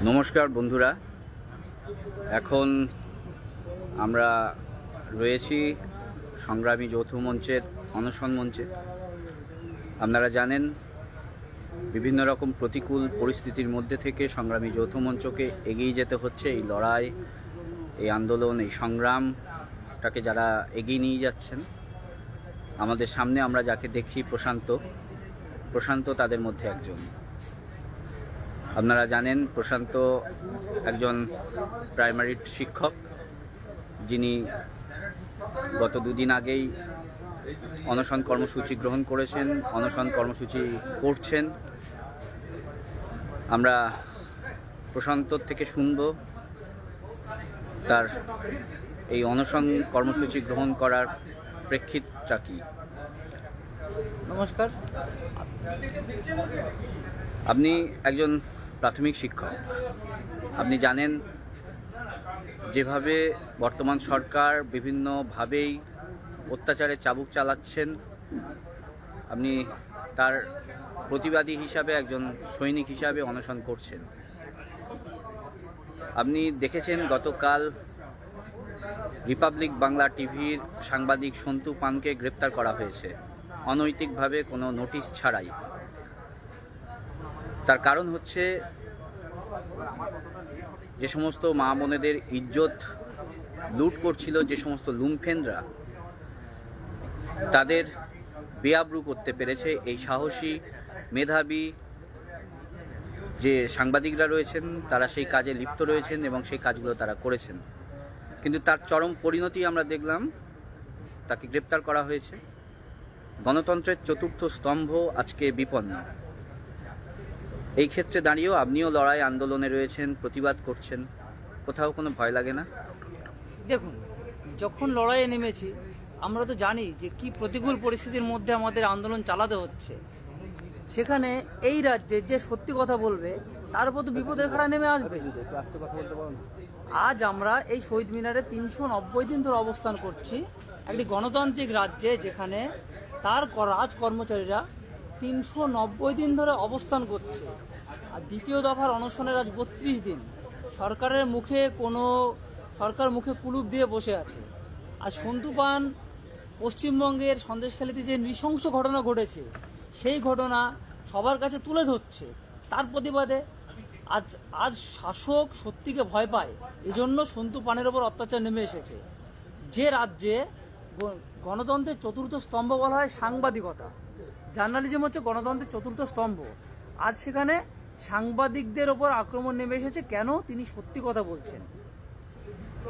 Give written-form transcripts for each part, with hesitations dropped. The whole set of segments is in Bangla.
নমস্কার বন্ধুরা, এখন আমরা রয়েছি সংগ্রামী যৌথ মঞ্চের অনশন মঞ্চে। আপনারা জানেন, বিভিন্ন রকম প্রতিকূল পরিস্থিতির মধ্যে থেকে সংগ্রামী যৌথ মঞ্চকে এগিয়ে যেতে হচ্ছে। এই লড়াই, এই আন্দোলন, এই সংগ্রামটাকে যারা এগিয়ে নিয়ে যাচ্ছেন, আমাদের সামনে আমরা যাকে দেখি প্রশান্ত তাদের মধ্যে একজন। আপনারা জানেন, প্রশান্ত একজন প্রাইমারি শিক্ষক, যিনি গত দুদিন আগেই অনশন কর্মসূচি গ্রহণ করেছেন, অনশন কর্মসূচি করছেন। আমরা প্রশান্তর থেকে শুনব তার এই অনশন কর্মসূচি গ্রহণ করার প্রেক্ষিতটা কী। নমস্কার। আপনি একজন প্রাথমিক শিক্ষক। আপনি জানেন যেভাবে বর্তমান সরকার বিভিন্নভাবেই অত্যাচারে চাবুক চালাচ্ছেন, আপনি তার প্রতিবাদী হিসাবে, একজন সৈনিক হিসাবে অনশন করছেন। আপনি দেখেছেন গতকাল রিপাবলিক বাংলা টিভির সাংবাদিক সন্তু পানকে গ্রেপ্তার করা হয়েছে অনৈতিকভাবে, কোনো নোটিশ ছাড়াই। তার কারণ হচ্ছে, যে সমস্ত মা বোনেদের ইজ্জত লুট করছিল যে সমস্ত লুম্ফেনরা, তাদের বেআব্রু করতে পেরেছে এই সাহসী, মেধাবী যে সাংবাদিকরা রয়েছেন, তারা সেই কাজে লিপ্ত রয়েছেন এবং সেই কাজগুলো তারা করেছেন। কিন্তু তার চরম পরিণতি আমরা দেখলাম, তাকে গ্রেপ্তার করা হয়েছে। গণতন্ত্রের চতুর্থ স্তম্ভ আজকে বিপন্ন। এই ক্ষেত্রে দাঁড়িয়েও আপনিও লড়াই আন্দোলনে রয়েছেন, প্রতিবাদ করছেন। কোথাও কোনো ভয় লাগে না? দেখুন, যখন লড়াইয়ে নেমেছি, আমরা তো জানি যে কি প্রতিকূল পরিস্থিতির মধ্যে আমাদের আন্দোলন চালাতে হচ্ছে। সেখানে এই রাজ্যে যে সত্যি কথা বলবে, তার উপর তো বিপদের খাড়া নেমে আসবে। আজ আমরা এই শহীদ মিনারে 390 দিন ধরে অবস্থান করছি, একটি গণতান্ত্রিক রাজ্যে, যেখানে তার রাজ কর্মচারীরা 390 দিন ধরে অবস্থান করছে। আর দ্বিতীয় দফার অনশনের আজ 32 দিন। সরকার মুখে কুলুপ দিয়ে বসে আছে। আর সন্তু পান পশ্চিমবঙ্গের সন্দেশখালীতে যে নৃশংস ঘটনা ঘটেছে, সেই ঘটনা সবার কাছে তুলে ধরছে। তার প্রতিবাদে আজ শাসক সত্যিকে ভয় পায়, এজন্য সন্তু পানের ওপর অত্যাচার নেমে এসেছে। যে রাজ্যে গণতন্ত্রের চতুর্থ স্তম্ভ বলা হয় সাংবাদিকতা, জার্নালিজম হচ্ছে গণতন্ত্রের চতুর্থ স্তম্ভ, আজ সেখানে সাংবাদিকদের ওপর আক্রমণ নেমে এসেছে। কেন? তিনি সত্যি কথা বলছেন।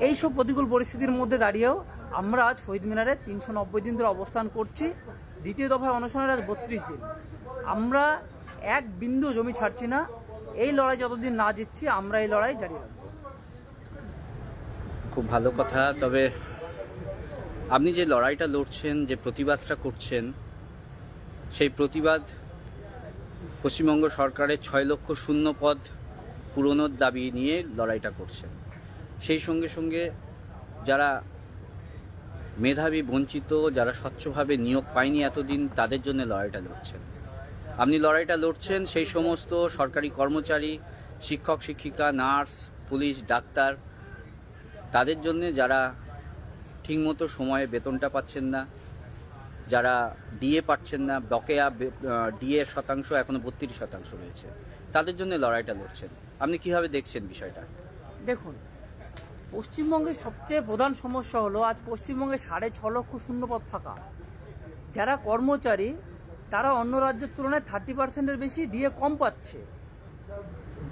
এইসব প্রতিকূল পরিস্থিতির মধ্যে দাঁড়িয়েও আমরা আজ শহীদ মিনারে 390 দিন ধরে অবস্থান করছি। দ্বিতীয় দফার অনশনের আজ 32 দিন। আমরা এক বিন্দু জমি ছাড়ছি না। এই লড়াই যতদিন না জিতছি, আমরা এই লড়াই জারি রাখবো। খুব ভালো কথা। তবে আপনি যে লড়াইটা লড়ছেন, যে প্রতিবাদটা করছেন, সেই প্রতিবাদ পশ্চিমবঙ্গ সরকারের 6 লক্ষ শূন্য পদ পূরণের দাবি নিয়ে লড়াইটা করছেন। সেই সঙ্গে সঙ্গে যারা মেধাবী, বঞ্চিত, যারা স্বচ্ছভাবে নিয়োগ পায়নি এতদিন, তাদের জন্য লড়াইটা লড়ছেন। আপনি লড়াইটা লড়ছেন সেই সমস্ত সরকারি কর্মচারী, শিক্ষক, শিক্ষিকা, নার্স, পুলিশ, ডাক্তার, তাদের জন্যে, যারা ঠিকমতো সময়ে বেতনটা পাচ্ছেন না, যারা ডিএ পাচ্ছেন না, বকেয়া ডিএ শতাংশ এখনো 32% রয়েছে, তাদের জন্য লড়াইটা লড়ছেন। আপনি কিভাবে দেখছেন বিষয়টা? দেখুন, পশ্চিমবঙ্গের সবচেয়ে প্রধান সমস্যা হলো আজ পশ্চিমবঙ্গে 6.5 লক্ষ শূন্যপদ ফাঁকা। যারা কর্মচারী, তারা অন্য রাজ্যের তুলনায় 30%-এর বেশি ডিএ কম পাচ্ছে।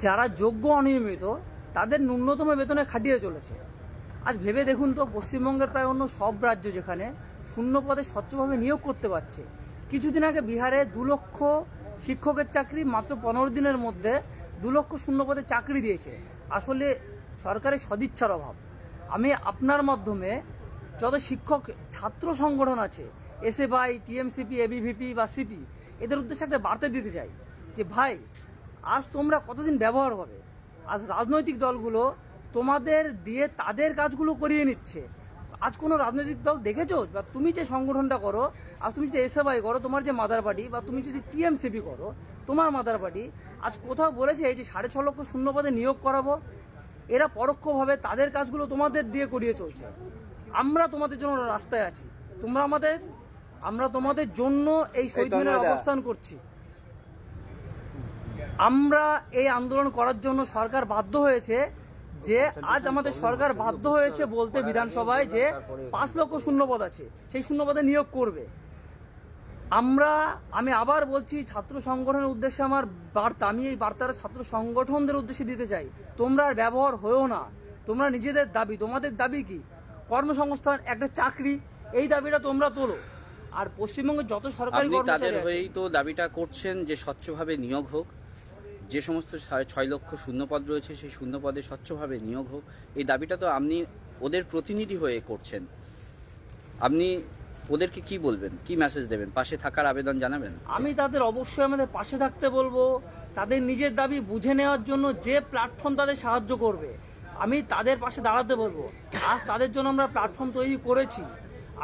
যারা যোগ্য অনিয়মিত, তাদের ন্যূনতম বেতনে খাটিয়ে চলেছে। আজ ভেবে দেখুন তো, পশ্চিমবঙ্গের প্রায় অন্য সব রাজ্য যেখানে শূন্য পদে স্বচ্ছভাবে নিয়োগ করতে পারছে। কিছুদিন আগে বিহারে 2 লক্ষ শিক্ষকের চাকরি মাত্র 15 দিনের মধ্যে 2 লক্ষ শূন্য পদে চাকরি দিয়েছে। আসলে সরকারের সদিচ্ছার অভাব। আমি আপনার মাধ্যমে যত শিক্ষক ছাত্র সংগঠন আছে, এসএফআই, টিএমসিপি, এবিভিপি বা সিপি, এদের উদ্দেশ্যে একটা বার্তা দিতে চাই যে ভাই, আজ তোমরা কতদিন ব্যবহার হবে? আজ রাজনৈতিক দলগুলো তোমাদের দিয়ে তাদের কাজগুলো করিয়ে নিচ্ছে। আজ কোনো রাজনৈতিক দল দেখেছো? বা তুমি যে সংগঠনটা করো, আজ তুমি যদি এসএফআই করো, তোমার যে মাদার পার্টি, বা তুমি যদি টিএমসিপি করো, তোমার মাদার পার্টি, আজ কোথাও বলেছে এই যে 6.5 লক্ষ শূন্য পদে নিয়োগ করাবো, এরা পরোক্ষভাবে তাদের কাজগুলো তোমাদের দিয়ে করিয়ে চলছে। আমরা তোমাদের জন্য রাস্তায় আছি, আমরা তোমাদের জন্য এই শহীদ মিনারে অবস্থান করছি। আমরা এই আন্দোলন করার জন্য সরকার বাধ্য হয়েছে, যে আজ আমাদের সরকার বাধ্য হয়েছে বলতে বিধানসভায় যে 5 লক্ষ শূন্যপদ আছে, সেই শূন্যপদে নিয়োগ করবে। আমি আবার বলছি, ছাত্র সংগঠনের উদ্দেশ্যে আমার বার্তা, আমি এই বার্তাটা ছাত্র সংগঠনদের উদ্দেশ্যে দিতে চাই, তোমরা আর ব্যবহার হয়েও না। তোমরা নিজেদের দাবি, তোমাদের দাবি কি? কর্মসংস্থান, একটা চাকরি, এই দাবিটা তোমরা তোলো। আর পশ্চিমবঙ্গের যত সরকারি আপনি তাদের কর্মচারী আছে, হয়েই তো দাবিটা করছেন যে স্বচ্ছভাবে নিয়োগ হোক, যে সমস্ত 6.5 লক্ষ শূন্যপদ রয়েছে সেই শূন্যপদে স্বচ্ছভাবে নিয়োগ হোক, এই দাবিটা তো আপনি ওদের প্রতিনিধি হয়ে করছেন। আপনি ওদেরকে কি বলবেন, কি মেসেজ দেবেন, পাশে থাকার আবেদন জানাবেন? আমি তাদের অবশ্যই আমাদের পাশে থাকতে বলবো, তাদের নিজের দাবি বুঝে নেওয়ার জন্য যে প্ল্যাটফর্ম তাদের সাহায্য করবে আমি তাদের পাশে দাঁড়াতে বলবো। আজ তাদের জন্য আমরা প্ল্যাটফর্ম তৈরি করেছি।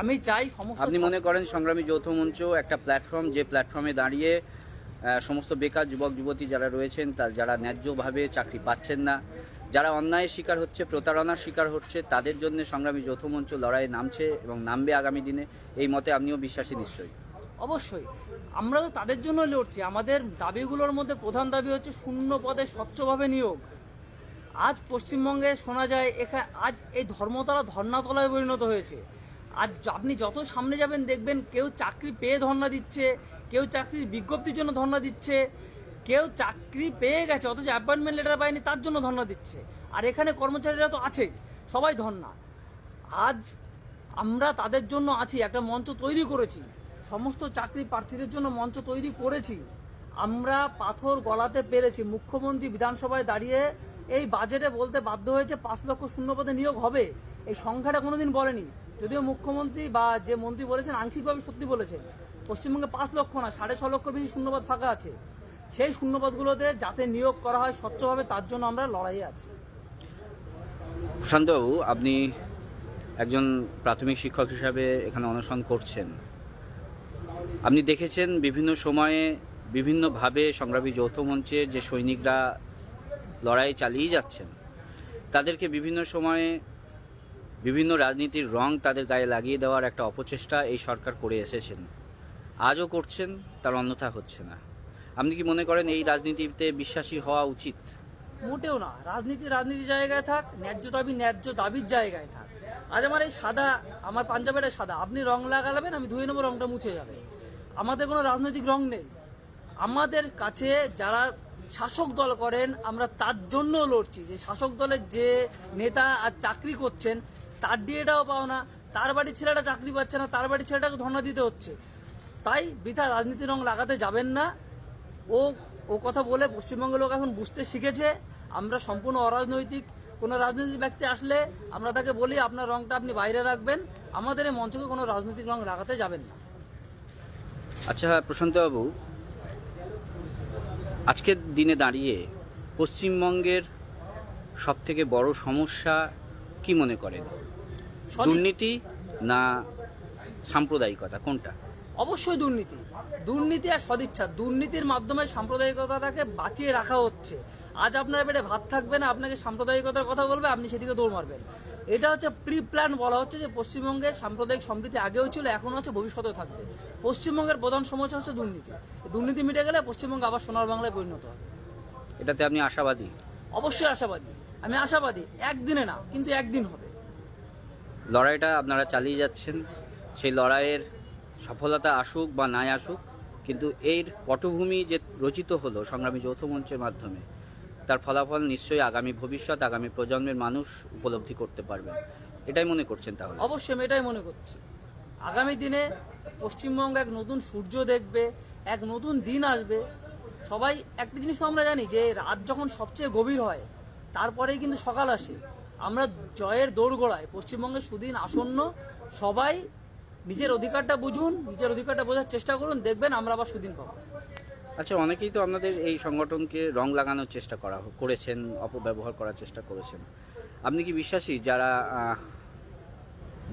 আমি চাই সমস্ত, আপনি মনে করেন সংগ্রামী যৌথ মঞ্চ একটা প্ল্যাটফর্ম, যে প্ল্যাটফর্মে দাঁড়িয়ে সমস্ত বেকার যুবক যুবতী যারা রয়েছেন, যারা ন্যায্যভাবে চাকরি পাচ্ছেন না, যারা অন্যায়ের শিকার হচ্ছে, প্রতারণার শিকার হচ্ছে, তাদের জন্য সংগ্রামী যৌথ মঞ্চ লড়াইয়ে নামছে এবং নামবে আগামী দিনে, এই মতে আপনিও বিশ্বাসী নিশ্চয়ই? অবশ্যই আমরা তো তাদের জন্য লড়ছি। আমাদের দাবিগুলোর মধ্যে প্রধান দাবি হচ্ছে শূন্য পদে স্বচ্ছভাবে নিয়োগ। আজ পশ্চিমবঙ্গে শোনা যায় আজ এই ধর্মতলা ধর্নাতলায় পরিণত হয়েছে। আজ আপনি যত সামনে যাবেন দেখবেন কেউ চাকরি পেয়ে ধর্না দিচ্ছে, কেউ চাকরির বিজ্ঞপ্তির জন্য ধর্না দিচ্ছে, কেউ চাকরি পেয়ে গেছে অথচ অ্যাপয়েন্টমেন্ট লেটার পায়নি তার জন্য ধর্না দিচ্ছে। আর এখানে কর্মচারীরা তো আছেই, সবাই ধর্না। আজ আমরা তাদের জন্য আছি, একটা মঞ্চ তৈরি করেছি, সমস্ত চাকরি প্রার্থীদের জন্য মঞ্চ তৈরি করেছি। আমরা পাথর গলাতে পেরেছি। মুখ্যমন্ত্রী বিধানসভায় দাঁড়িয়ে এই বাজেটে বলতে বাধ্য হয়েছে 5 লক্ষ শূন্যপদে নিয়োগ হবে। এই সংখ্যাটা কোনোদিন বলেনি, যদিও মুখ্যমন্ত্রী বা যে মন্ত্রী বলেছেন আংশিকভাবে সত্যি বলেছেন। পশ্চিমবঙ্গে 5 লক্ষ না 6.5 লক্ষ বেশি শূন্যপদ ফাঁকা আছে। সেই শূন্যপদগুলোতে যাতে নিয়োগ করা হয় স্বচ্ছভাবে, তার জন্য আমরা লড়াইয়ে আছি। প্রশান্তবাবু, আপনি একজন প্রাথমিক শিক্ষক হিসাবে এখানে অনশন করছেন। আপনি দেখেছেন বিভিন্ন সময়ে বিভিন্নভাবে সংগ্রামী যৌথ মঞ্চের যে সৈনিকরা লড়াই চালিয়ে যাচ্ছেন, তাদেরকে বিভিন্ন সময়ে বিভিন্ন রাজনীতির রং তাদের গায়ে লাগিয়ে দেওয়ার একটা অপচেষ্টা এই সরকার করে এসেছেন, আজও করছেন, তার অন্যথা হচ্ছে না। আপনি কি মনে করেন এই রাজনীতিতে বিশ্বাসী হওয়া উচিত? মোটেও না। রাজনীতি জায়গায় থাক, ন্যায্য দাবি ন্যায্য দাবির জায়গায় থাক। আজ আমার এই সাদা, আমার পাঞ্জাবিটা সাদা, আপনি রং লাগাবেন, আমি ধুয়ে নেবো, রংটা মুছে যাবে। আমাদের কোনো রাজনৈতিক রং নেই। আমাদের কাছে যারা শাসক দল করেন, আমরা তার জন্য লড়ছি। যে শাসক দলের যে নেতা আর চাকরি করছেন, তার ডিএটাও পাও না, তার বাড়ির ছেলেটা চাকরি পাচ্ছে না, তার বাড়ির ছেলেটাকে ধর্ণা দিতে হচ্ছে। তাই বৃথা রাজনীতির রং লাগাতে যাবেন না। ও কথা বলে পশ্চিমবঙ্গের লোক এখন বুঝতে শিখেছে আমরা সম্পূর্ণ অরাজনৈতিক। কোনো রাজনৈতিক ব্যক্তি আসলে আমরা তাকে বলি আপনার রংটা আপনি বাইরে রাখবেন, আমাদের এই মঞ্চকে কোনো রাজনৈতিক রং লাগাতে যাবেন না। আচ্ছা প্রশান্তবাবু, আজকের দিনে দাঁড়িয়ে পশ্চিমবঙ্গের সবথেকে বড় সমস্যা কি মনে করেন? দুর্নীতি না সাম্প্রদায়িকতা, কোনটা? অবশ্যই দুর্নীতি আর সদিচ্ছা। দুর্নীতির মাধ্যমে সাম্প্রদায়িকতাটাকে বাঁচিয়ে রাখা হচ্ছে। আজ আপনার পেটে ভাত থাকবে না, আপনাকে সাম্প্রদায়িকতার কথা বলবে, আপনি সেদিকে দৌড় মারবেন। এটা হচ্ছে প্রি প্ল্যান। বলা হচ্ছে যে পশ্চিমবঙ্গের সাম্প্রদায়িক সম্প্রীতি আগেও ছিল, এখনও আছে, ভবিষ্যতেও থাকবে। পশ্চিমবঙ্গের প্রধান সমস্যা হচ্ছে দুর্নীতি মিটে গেলে পশ্চিমবঙ্গ আবার সোনার বাংলায় পরিণত হবে। এটাতে আপনি আশাবাদী? অবশ্যই আশাবাদী। আমি আশাবাদী, একদিনে না কিন্তু একদিন হবে। লড়াইটা আপনারা চালিয়ে যাচ্ছেন, সেই লড়াইয়ের সফলতা আসুক বা নাই আসুক, কিন্তু এর পটভূমি যে রচিত হলো সংগ্রামী যৌথ মঞ্চের মাধ্যমে, তার ফলাফল নিশ্চয়ই আগামী ভবিষ্যৎ, আগামী প্রজন্মের মানুষ উপলব্ধি করতে পারবেন, এটাই মনে করছেন? তাহলে অবশ্যই আমি এটাই মনে করছি। আগামী দিনে পশ্চিমবঙ্গ এক নতুন সূর্য দেখবে, এক নতুন দিন আসবে। সবাই একটা জিনিস তো আমরা জানি যে রাত যখন সবচেয়ে গভীর হয় তারপরেই কিন্তু সকাল আসে। আমরা জয়ের দোরগোড়ায়, পশ্চিমবঙ্গের সুদিন আসন্ন। সবাই নিজের অধিকারটা বুঝুন, নিজের অধিকারটা বোঝার চেষ্টা করুন, দেখবেন আমরা আবার সুদিন পাবো। আচ্ছা, অনেকেই তো আপনাদের এই সংগঠনকে রং লাগানোর চেষ্টা করেছেন, অপব্যবহার করার চেষ্টা করেছেন। আপনি কি বিশ্বাসী, যারা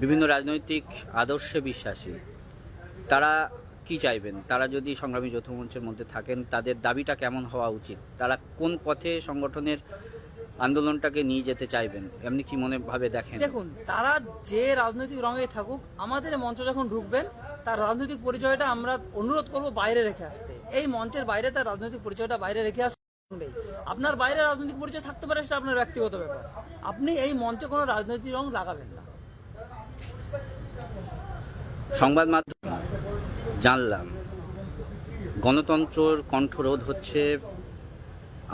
বিভিন্ন রাজনৈতিক আদর্শে বিশ্বাসী, তারা কি চাইবেন? তারা যদি সংগ্রামী যৌথ মঞ্চের মধ্যে থাকেন, তাদের দাবিটা কেমন হওয়া উচিত? তারা কোন পথে সংগঠনের আন্দোলনটাকে নিয়ে যেতে চাইবেন? এমনি কি মনে ভাবে দেখেন? দেখুন, তারা যে রাজনৈতিক রঙে থাকুক, আমাদের এই মঞ্চ যখন ঢুকবেন তার রাজনৈতিক পরিচয়টা আমরা অনুরোধ করব বাইরে রেখে আসতে। এই মঞ্চের বাইরে তার রাজনৈতিক পরিচয়টা বাইরে রেখে আসতে। আপনার বাইরে রাজনৈতিক পরিচয় থাকতে পারে, সেটা আপনার ব্যক্তিগত ব্যাপার। আপনি এই মঞ্চে কোনো রাজনৈতিক রং লাগাবেন না। সংবাদ মাধ্যম জানলাম গণতন্ত্রের কণ্ঠরোধ হচ্ছে,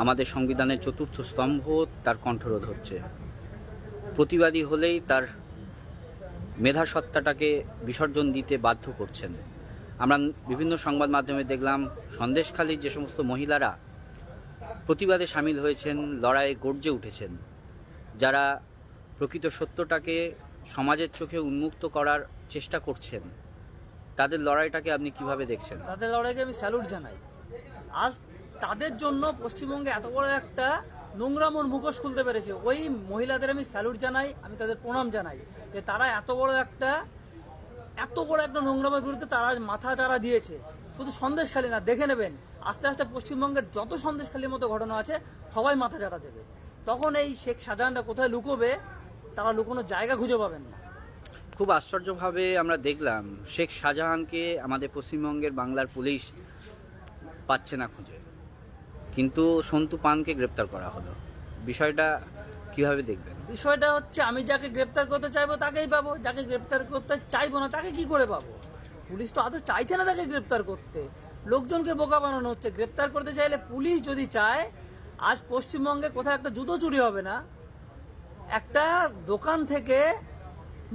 আমাদের সংবিধানের চতুর্থ স্তম্ভ, তার কণ্ঠরোধ হচ্ছে। প্রতিবাদী হলেই তার মেধাসত্তাটাকে বিসর্জন দিতে বাধ্য করছেন। আমরা বিভিন্ন সংবাদ মাধ্যমে দেখলাম সন্দেশখালীর যে সমস্ত মহিলারা প্রতিবাদে সামিল হয়েছেন, লড়াইয়ে গর্জে উঠেছেন, যারা প্রকৃত সত্যটাকে সমাজের চোখে উন্মুক্ত করার চেষ্টা করছেন, তাদের লড়াইটাকে আপনি কিভাবে দেখছেন? তাদের লড়াইকে আমি স্যালুট জানাই। আজ তাদের জন্য পশ্চিমবঙ্গে এত বড় একটা নোংরামোর মুখোশ খুলতে পেরেছে, ওই মহিলাদের আমি স্যালুট জানাই, আমি তাদের প্রণাম জানাই যে তারা এত বড় একটা নোংরামের বিরুদ্ধে তারা মাথা চারা দিয়েছে। শুধু সন্দেশখালী না, দেখে নেবেন আস্তে আস্তে পশ্চিমবঙ্গের যত সন্দেশখালীর মতো ঘটনা আছে সবাই মাথা চারা দেবে। তখন এই শেখ শাহজাহানরা কোথায় লুকোবে, তারা লুকোনোর জায়গা খুঁজে পাবেন না। খুব আশ্চর্যভাবে আমরা দেখলাম শেখ শাহজাহানকে আমাদের পশ্চিমবঙ্গের বাংলার পুলিশ পাচ্ছে না খুঁজে, কিন্তু সন্তু পানকে গ্রেপ্তার করা হলো। বিষয়টা কিভাবে দেখবেন? বিষয়টা হচ্ছে, আমি যাকে গ্রেপ্তার করতে চাইবো তাকেই পাবো, যাকে গ্রেপ্তার করতে চাইবো না তাকে কি করে পাবো? পুলিশ তো আদৌ চাইছে না তাকে গ্রেপ্তার করতে, লোকজনকে বোকা বানানো হচ্ছে। গ্রেপ্তার করতে চাইলে পুলিশ যদি চায়, আজ পশ্চিমবঙ্গে কোথাও একটা জুতো চুরি হবে না, একটা দোকান থেকে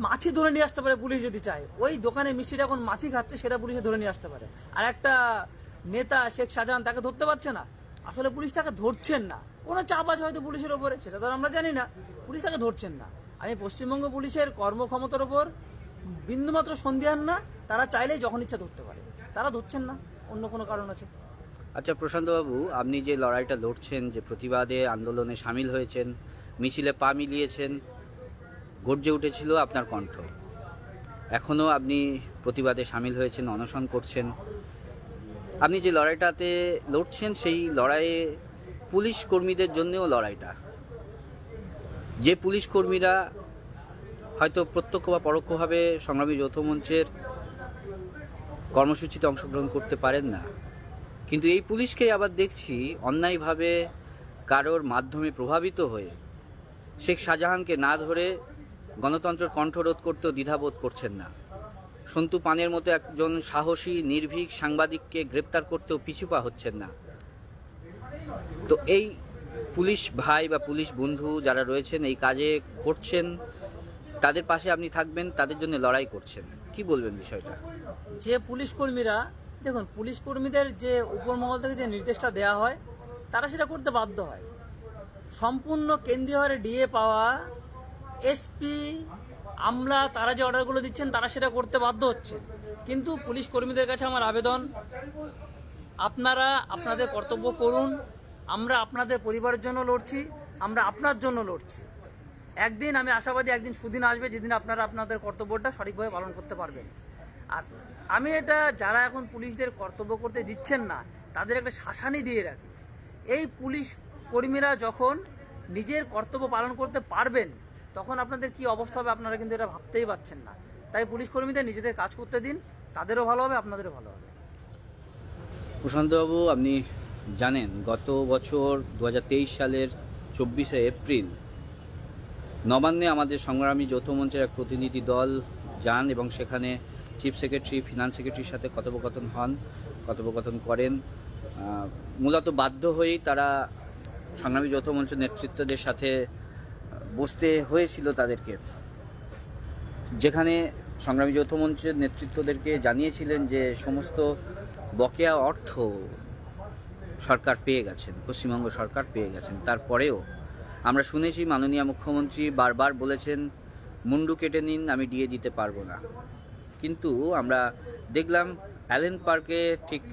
মাছি ধরে নিয়ে আসতে পারে পুলিশ যদি চায়। ওই দোকানে মিষ্টিটা এখন মাছি খাচ্ছে, সেটা পুলিশে ধরে নিয়ে আসতে পারে। আর একটা নেতা শেখ শাহজাহান, তাকে ধরতে পারছে না। আসলে পুলিশ তাকে ধরছেন না, কোনো চাপ আছে হয়তো পুলিশের ওপরে, সেটা তো আর আমরা জানি না। পুলিশ তাকে ধরছেন না। আমি পশ্চিমবঙ্গ পুলিশের কর্মক্ষমতার ওপর বিন্দুমাত্র সন্দেহান না। তারা চাইলেই যখন ইচ্ছা ধরতে পারে, তারা ধরছেন না, অন্য কোনো কারণ আছে। আচ্ছা প্রশান্তবাবু, আপনি যে লড়াইটা লড়ছেন, যে প্রতিবাদে আন্দোলনে সামিল হয়েছেন, মিছিলে পা মিলিয়েছেন, গর্জে উঠেছিল আপনার কণ্ঠ, এখনও আপনি প্রতিবাদে সামিল হয়েছেন, অনশন করছেন। আপনি যে লড়াইটাতে লড়ছেন, সেই লড়াইয়ে পুলিশ কর্মীদের জন্যও লড়াইটা, যে পুলিশ কর্মীরা হয়তো প্রত্যক্ষ বা পরোক্ষভাবে সংগ্রামী যৌথ মঞ্চের কর্মসূচিতে অংশগ্রহণ করতে পারেন না, কিন্তু এই পুলিশকেই আবার দেখছি অন্যায়ভাবে কারোর মাধ্যমে প্রভাবিত হয়ে শেখ শাহজাহানকে না ধরে গণতন্ত্রের কণ্ঠরোধ করতেও দ্বিধাবোধ করছেন না। সন্তু পানের মতো একজন সাহসী নির্ভীক সাংবাদিককে গ্রেপ্তার করতেও পিছুপা হচ্ছেন না। তো এই পুলিশ ভাই বা পুলিশ বন্ধু যারা রয়েছেন, এই কাজে করছেন, তাদের পাশে আপনি থাকবেন, তাদের জন্য লড়াই করছেন, কি বলবেন বিষয়টা? যে পুলিশ কর্মীরা, দেখুন, পুলিশ কর্মীদের যে উপর মহল থেকে যে নির্দেশটা দেওয়া হয়, তারা সেটা করতে বাধ্য হয়। সম্পূর্ণ কেন্দ্রীয় হারে ডিএ পাওয়া এসপি, আমলা, তারা যে অর্ডারগুলো দিচ্ছেন তারা সেটা করতে বাধ্য হচ্ছেন। কিন্তু পুলিশ কর্মীদের কাছে আমার আবেদন, আপনারা আপনাদের কর্তব্য করুন। আমরা আপনাদের পরিবারের জন্য লড়ছি, আমরা আপনার জন্য লড়ছি। একদিন আমি আশাবাদী, একদিন সুদিন আসবে যেদিন আপনারা আপনাদের কর্তব্যটা সঠিকভাবে পালন করতে পারবেন। আর আমি এটা, যারা এখন পুলিশদের কর্তব্য করতে দিচ্ছেন না, তাদের একটা শাসানি দিয়ে রাখি। এই পুলিশ কর্মীরা যখন নিজের কর্তব্য পালন করতে পারবেন, তখন আপনাদের কি অবস্থা হবে আপনারা কিন্তু এটা ভাবতেই পারছেন না। তাই পুলিশ কর্মীদের নিজেদের কাজ করতে দিন, তাদেরও ভালো হবে, আপনাদেরও ভালো হবে। প্রশান্তবাবু, আপনি জানেন গত বছর 2023 সালের 24শে এপ্রিল নবান্নে আমাদের সংগ্রামী যৌথ মঞ্চের এক প্রতিনিধি দল যান এবং সেখানে চিফ সেক্রেটারি, ফিনান্স সেক্রেটারির সাথে কথোপকথন করেন। মূলত বাধ্য হয়েই তারা সংগ্রামী যৌথ মঞ্চ নেতৃত্বদের সাথে বসতে হয়েছিল তাদেরকে, যেখানে সংগ্রামী যৌথ মঞ্চের নেতৃত্বদেরকে জানিয়েছিলেন যে সমস্ত বকেয়া অর্থ সরকার পেয়ে গেছেন, পশ্চিমবঙ্গ সরকার পেয়ে গেছেন। তারপরেও আমরা শুনেছি মাননীয় মুখ্যমন্ত্রী বারবার বলেছেন মুন্ডু কেটে নিন, আমি ডিএ দিতে পারবো না। কিন্তু আমরা দেখলাম অ্যালেন পার্কে ঠিক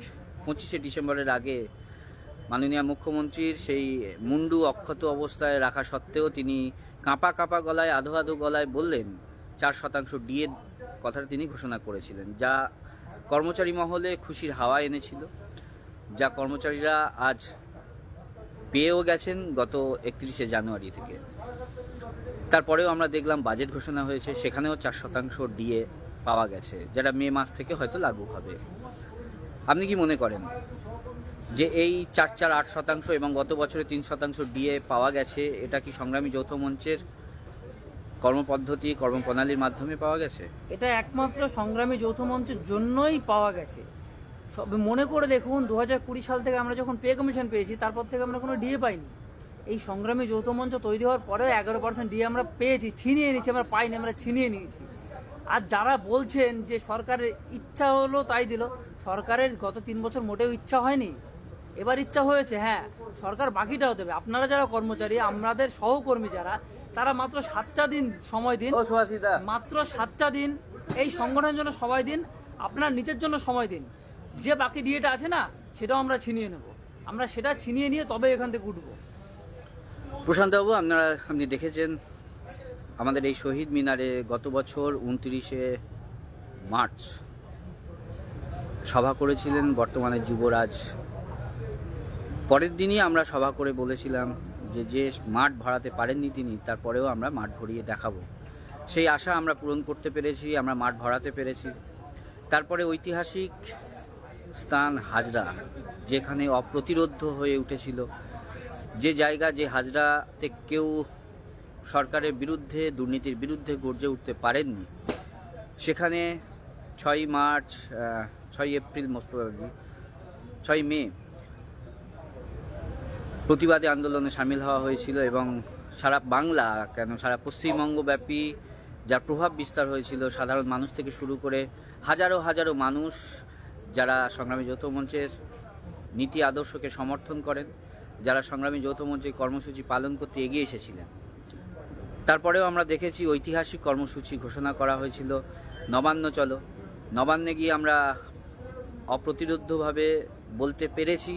25শে ডিসেম্বরের আগে মাননীয় মুখ্যমন্ত্রীর সেই মুন্ডু অক্ষত অবস্থায় রাখা সত্ত্বেও তিনি কাঁপা গলায়, আধো গলায় বললেন 4% ডিএ কথাটা তিনি ঘোষণা করেছিলেন, যা কর্মচারী মহলে খুশির হাওয়া এনেছিল, যা কর্মচারীরা আজ পেয়েও গেছেন গত 31শে জানুয়ারি থেকে। তারপরেও আমরা দেখলাম বাজেট ঘোষণা হয়েছে, সেখানেও 4% ডিএ পাওয়া গেছে, যেটা মে মাস থেকে হয়তো লাগু হবে। আপনি কি মনে করেন যে এই 4.8% এবং গত বছরে 3% ডিএ পাওয়া গেছে, এটা কি সংগ্রামী যৌথ মঞ্চের কর্মপদ্ধতি কর্মপ্রণালীর মাধ্যমে পাওয়া গেছে? এটা একমাত্র সংগ্রামী যৌথ মঞ্চের জন্যই পাওয়া গেছে। সব মনে করে দেখুন, 2020 সাল থেকে আমরা যখন পে কমিশন পেয়েছি, তারপর থেকে আমরা কোনো ডিএ পাইনি। এই সংগ্রামী যৌথ মঞ্চ তৈরি হওয়ার পরেও 11% ডিএ আমরা পেয়েছি, ছিনিয়ে নিয়েছি, আমরা পাইনি, আমরা ছিনিয়ে নিয়েছি। আর যারা বলছেন যে সরকারের ইচ্ছা হলো তাই দিল, সরকারের গত 3 বছর মোটেও ইচ্ছা হয়নি, এবার ইচ্ছা হয়েছে। হ্যাঁ, সরকার বাকিটাও দেবে। আপনারা যারা কর্মচারী, আমাদের সহকর্মী যারা, তারা মাত্র 7টা দিন সময় দিন, মাত্র 7টা দিন এই সংগঠনের জন্য সময় দিন, আপনার নিজের জন্য সময় দিন। যে বাকি ডিএটা আছে না, সেটাও আমরা ছিনিয়ে নেব। আমরা সেটা ছিনিয়ে নিয়ে তবে এখান থেকে উঠবো। প্রশান্তবাবু, আপনি দেখেছেন আমাদের এই শহীদ মিনারে গত বছর 29শে মার্চ সভা করেছিলেন বর্তমানে যুবরাজ। পরের দিনই আমরা সভা করে বলেছিলাম যে মাঠ ভরাতে পারেননি তিনি, তারপরেও আমরা মাঠ ভরিয়ে দেখাবো। সেই আশা আমরা পূরণ করতে পেরেছি, আমরা মাঠ ভরাতে পেরেছি। তারপরে ঐতিহাসিক স্থান হাজরা, যেখানে অপ্রতিরোধ্য হয়ে উঠেছিল, যে জায়গা, যে হাজরাতে কেউ সরকারের বিরুদ্ধে, দুর্নীতির বিরুদ্ধে গর্জে উঠতে পারেননি, সেখানে 6 এপ্রিল মোস্ট প্রবাবলি 6 মে প্রতিবাদী আন্দোলনে সামিল হওয়া হয়েছিল এবং সারা বাংলা কেন সারা পশ্চিমবঙ্গব্যাপী যার প্রভাব বিস্তার হয়েছিল, সাধারণ মানুষ থেকে শুরু করে হাজারো হাজারো মানুষ যারা সংগ্রামী যৌথ মঞ্চের নীতি আদর্শকে সমর্থন করেন, যারা সংগ্রামী যৌথ মঞ্চের কর্মসূচি পালন করতে এগিয়ে এসেছিলেন। তারপরেও আমরা দেখেছি ঐতিহাসিক কর্মসূচি ঘোষণা করা হয়েছিল, নবান্ন চলো। নবান্নে গিয়ে আমরা অপ্রতিরোধ্যভাবে বলতে পেরেছি,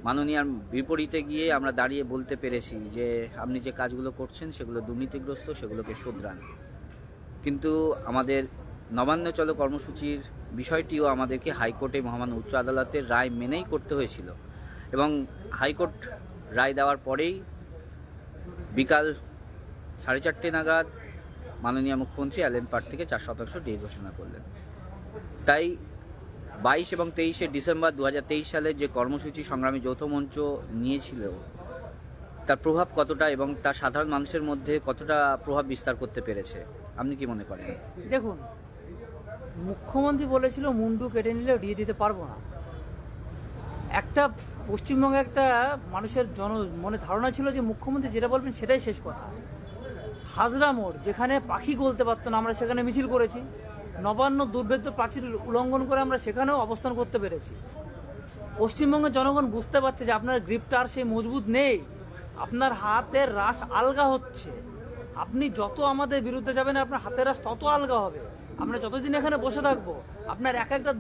মাননীয়ার বিপরীতে গিয়ে আমরা দাঁড়িয়ে বলতে পেরেছি যে আপনি যে কাজগুলো করছেন সেগুলো দুর্নীতিগ্রস্ত, সেগুলোকে শুধরান। কিন্তু আমাদের নবান্ন চলো কর্মসূচির বিষয়টিও আমাদেরকে হাইকোর্টে, মহামান্য উচ্চ আদালতের রায় মেনেই করতে হয়েছিল এবং হাইকোর্ট রায় দেওয়ার পরেই বিকাল 4:30 নাগাদ মাননীয় মুখ্যমন্ত্রী অ্যালেন পার্ক থেকে 4% ডিএ ঘোষণা করলেন। তাই 22 এবং 23শে ডিসেম্বর 2023 সালে যে কর্মসূচি সংগ্রামী যৌথ মঞ্চ নিয়েছিল, তার প্রভাব কতটা এবং তার সাধারণ মানুষের মধ্যে কতটা প্রভাব বিস্তার করতে পেরেছে, আপনি কি মনে করেন? দেখুন, মুখ্যমন্ত্রী বলেছিল মুন্ডু কেটে নিলেও ডিএ দিতে পারবো না। একটা পশ্চিমবঙ্গে একটা মানুষের মনে ধারণা ছিল যে মুখ্যমন্ত্রী যেটা বলবেন সেটাই শেষ কথা। হাজরা মোড়, যেখানে পাখি গলতে পারতো না, আমরা সেখানে মিছিল করেছি। নবান্ন দুর্ভেদ্য প্রাচীর উল্লঙ্ঘন করে আমরা সেখানেও অবস্থান করতে পেরেছি। পশ্চিমবঙ্গের জনগণ বুঝতে পারছে যে আপনার গ্রিপটা আর সেই মজবুত নেই, আপনার হাতের রাশ আলগা হচ্ছে। আপনি যত আমাদের বিরুদ্ধে যাবেন, আপনার হাতের রাশ তত আলগা হবে। আমরা যতদিন এখানে বসে থাকবো, আপনার এক একটা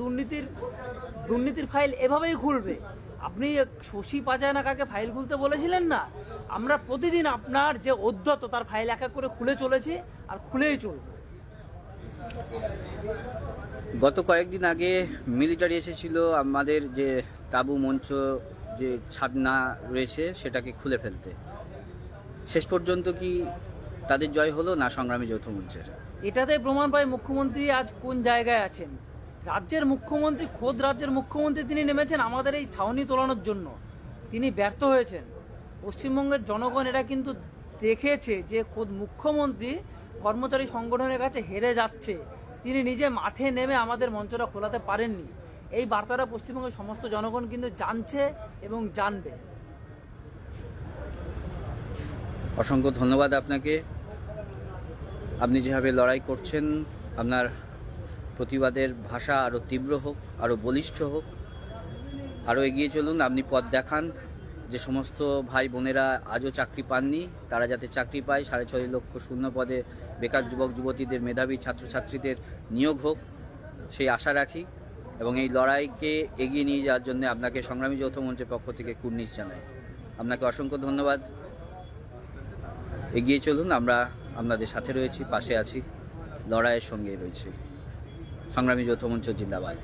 দুর্নীতির ফাইল এভাবেই খুলবে। আপনি শশী পাজায় না কাকে ফাইল খুলতে বলেছিলেন না, আমরা প্রতিদিন আপনার যে অধ্যত্ত তার ফাইল এক এক করে খুলে চলেছি আর খুলেই চলবে। গত কয়েকদিন আগে মিলিটারি এসেছিল আমাদের যে তাবু মঞ্চ, যে ছাদনা রয়েছে সেটাকে খুলে ফেলতে। শেষ পর্যন্ত কি তাদের জয় হলো না সংগ্রামী যৌথ মঞ্চের? এটাতে প্রমাণ পায় মুখ্যমন্ত্রী আজ কোন জায়গায় আছেন। রাজ্যের মুখ্যমন্ত্রী, খোদ রাজ্যের মুখ্যমন্ত্রী তিনি নেমেছেন আমাদের এই ছাউনি তোলানোর জন্য, তিনি ব্যর্থ হয়েছেন। পশ্চিমবঙ্গের জনগণ এটা কিন্তু দেখেছে যে খোদ মুখ্যমন্ত্রী কর্মচারী সংগঠনের কাছে হেরে যাচ্ছে, তিনি নিজে মাঠে নেমে আমাদের মঞ্চটা খোলাতে পারেননি। এই বার্তাটা পশ্চিমবঙ্গের সমস্ত জনগণ কিন্তু জানছে এবং জানবে। অসংখ্য ধন্যবাদ আপনাকে। আপনি যেভাবে লড়াই করছেন, আপনার প্রতিবাদের ভাষা আরও তীব্র হোক, আরও বলিষ্ঠ হোক, আরও এগিয়ে চলুন। আপনি পথ দেখান যে সমস্ত ভাই বোনেরা আজও চাকরি পাননি, তারা যাতে চাকরি পায়। 6.5 লক্ষ শূন্য পদে বেকার যুবক যুবতীদের, মেধাবী ছাত্রছাত্রীদের নিয়োগ হোক, সেই আশা রাখি এবং এই লড়াইকে এগিয়ে নিয়ে যাওয়ার জন্য আপনাকে সংগ্রামী যৌথ মঞ্চের পক্ষ থেকে কুর্নিশ জানাই। আপনাকে অসংখ্য ধন্যবাদ। এগিয়ে চলুন, আমরা আপনাদের সাথে রয়েছি, পাশে আছি, লড়াইয়ের সঙ্গে রয়েছি। সংগ্রামী যৌথ মঞ্চ জিন্দাবাদ।